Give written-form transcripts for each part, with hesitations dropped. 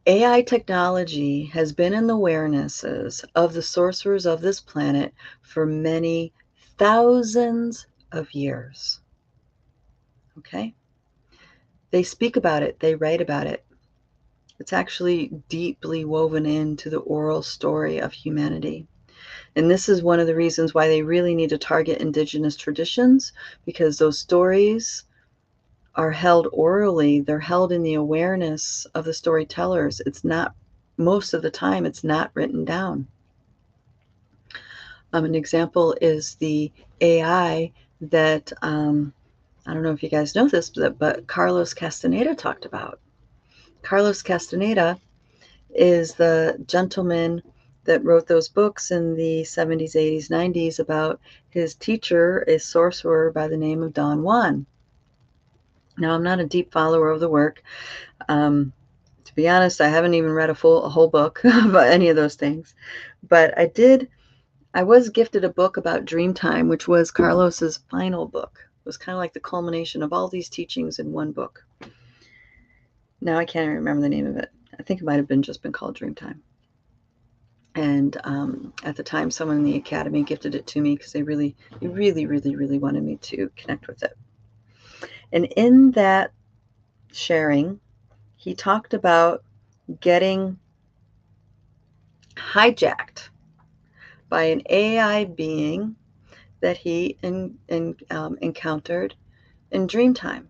AI technology has been in the awarenesses of the sorcerers of this planet for many thousands of years. Okay? They speak about it, they write about it. It's actually deeply woven into the oral story of humanity. And this is one of the reasons why they really need to target indigenous traditions, because those stories are held orally. They're held in the awareness of the storytellers. It's not, most of the time, it's not written down. An example is the AI that, I don't know if you guys know this, but Carlos Castaneda talked about. Carlos Castaneda is the gentleman that wrote those books in the 70s, 80s, 90s about his teacher, a sorcerer by the name of Don Juan. Now, I'm not a deep follower of the work. To be honest, I haven't even read a whole book about any of those things. But I was gifted a book about Dreamtime, which was Carlos's final book. It was kind of like the culmination of all these teachings in one book. Now I can't even remember the name of it. I think it might have just been called Dreamtime. And at the time, someone in the academy gifted it to me because they really wanted me to connect with it. And in that sharing, he talked about getting hijacked by an AI being that he encountered in Dreamtime.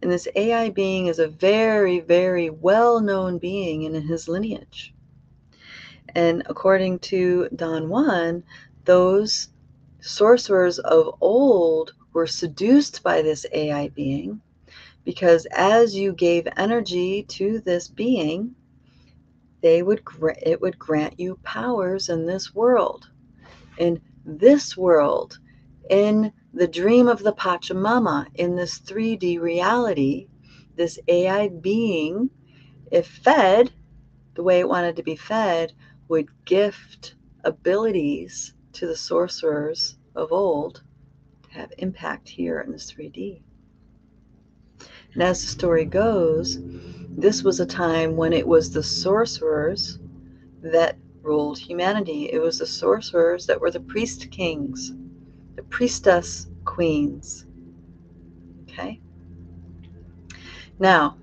And this AI being is a very well-known being in his lineage. And according to Don Juan, those sorcerers of old were seduced by this AI being because as you gave energy to this being, it would grant you powers in this world. In this world, in the dream of the Pachamama, in this 3D reality, this AI being, if fed the way it wanted to be fed, would gift abilities to the sorcerers of old to have impact here in this 3D. And as the story goes, this was a time when it was the sorcerers that ruled humanity. It was the sorcerers that were the priest kings, the priestess queens. Okay? Now,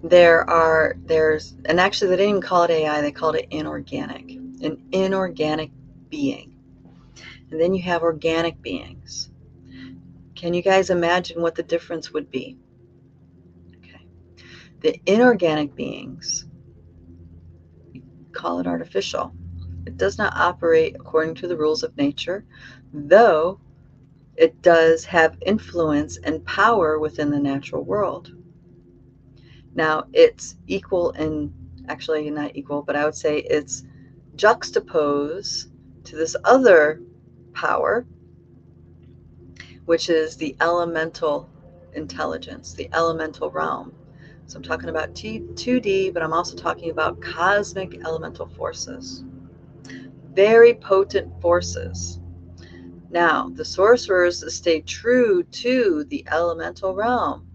and actually they didn't even call it AI, they called it inorganic, an inorganic being. And then you have organic beings. Can you guys imagine what the difference would be? Okay. The inorganic beings, call it artificial. It does not operate according to the rules of nature, though it does have influence and power within the natural world. Now, it's equal in, actually not equal, but I would say it's juxtaposed to this other power, which is the elemental intelligence, the elemental realm. So I'm talking about 2D, but I'm also talking about cosmic elemental forces. Very potent forces. Now, the sorcerers stayed true to the elemental realm.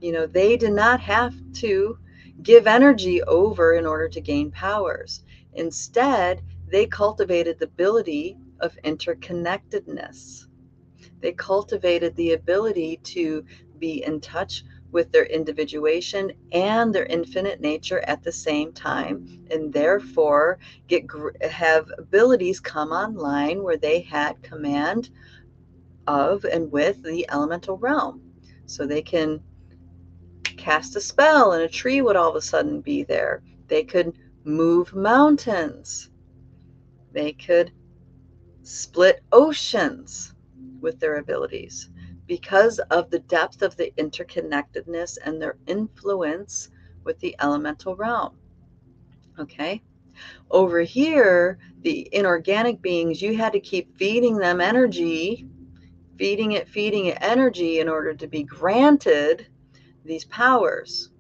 You know, they did not have to give energy over in order to gain powers. Instead, they cultivated the ability of interconnectedness. They cultivated the ability to be in touch with their individuation and their infinite nature at the same time, and therefore have abilities come online where they had command of and with the elemental realm. So they can cast a spell and a tree would all of a sudden be there. They could move mountains. They could split oceans with their abilities because of the depth of the interconnectedness and their influence with the elemental realm. Okay? Over here, the inorganic beings, you had to keep feeding them energy, feeding it energy in order to be granted these powers.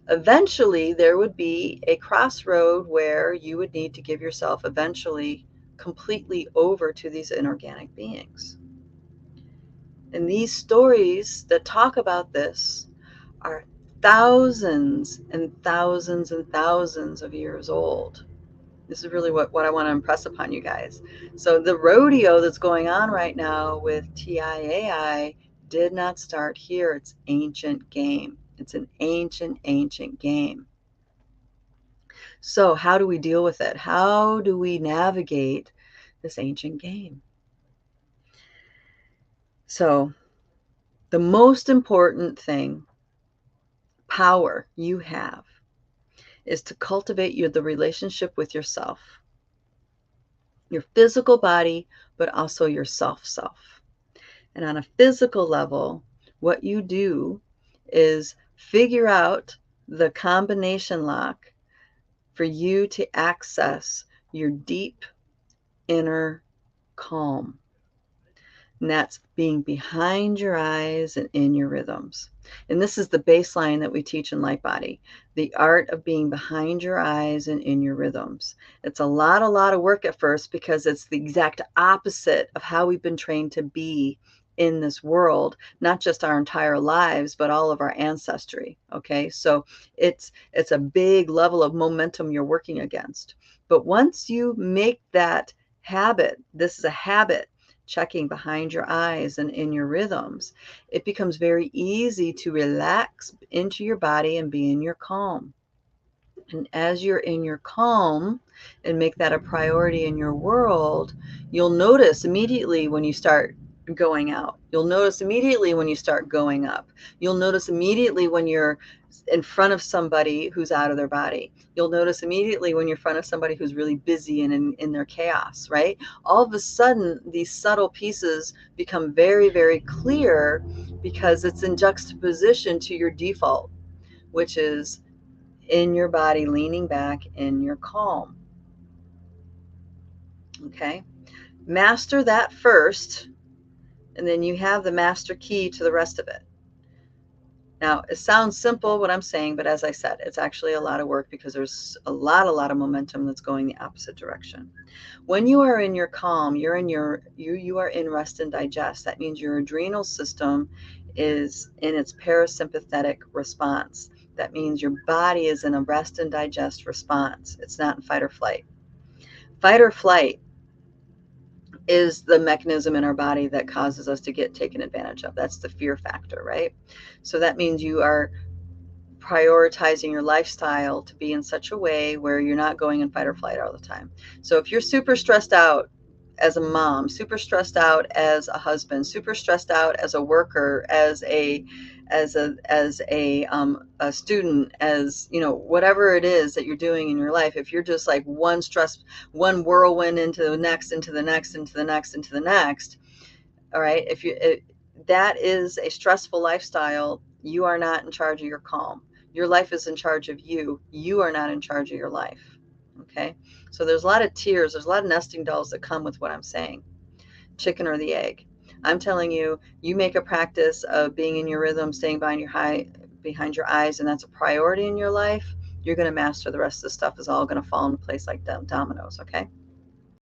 Eventually, there would be a crossroad where you would need to give yourself eventually completely over to these inorganic beings. And these stories that talk about this are thousands and thousands and thousands of years old. This is really what I want to impress upon you guys. So the rodeo that's going on right now with TIAI did not start here. It's ancient game. It's an ancient, ancient game. So how do we deal with it? How do we navigate this ancient game? So the most important thing, power you have, is to cultivate the relationship with yourself, your physical body, but also your self. And on a physical level, what you do is figure out the combination lock for you to access your deep inner calm. And that's being behind your eyes and in your rhythms. And this is the baseline that we teach in Light Body, the art of being behind your eyes and in your rhythms. It's a lot of work at first because it's the exact opposite of how we've been trained to be in this world, not just our entire lives, but all of our ancestry. Okay, so it's a big level of momentum you're working against. But once you make that habit, this is a habit, checking behind your eyes and in your rhythms, it becomes very easy to relax into your body and be in your calm. And as you're in your calm and make that a priority in your world, you'll notice immediately when you start going out. You'll notice immediately when you start going up. You'll notice immediately when you're in front of somebody who's out of their body. You'll notice immediately when you're in front of somebody who's really busy and in their chaos, right? All of a sudden, these subtle pieces become very, very clear because it's in juxtaposition to your default, which is in your body, leaning back in your calm. Okay, master that first, and then you have the master key to the rest of it. Now, it sounds simple what I'm saying, but as I said, it's actually a lot of work because there's a lot of momentum that's going the opposite direction. When you are in your calm, you are in rest and digest. That means your adrenal system is in its parasympathetic response. That means your body is in a rest and digest response. It's not in fight or flight. Fight or flight is the mechanism in our body that causes us to get taken advantage of. That's the fear factor, right? So that means you are prioritizing your lifestyle to be in such a way where you're not going in fight or flight all the time. So if you're super stressed out as a mom, super stressed out as a husband, super stressed out as a worker, as a student, as you know, whatever it is that you're doing in your life, if you're just like one whirlwind into the next, into the next, into the next, into the next, all right, that is a stressful lifestyle. You are not in charge of your calm. Your life is in charge of you. You are not in charge of your life. Okay, so there's a lot of tears, there's a lot of nesting dolls that come with what I'm saying. Chicken or the egg. I'm telling you, you make a practice of being in your rhythm, staying behind your eyes, and that's a priority in your life. You're going to master the rest of the stuff. Is all going to fall into place like dominoes. Okay.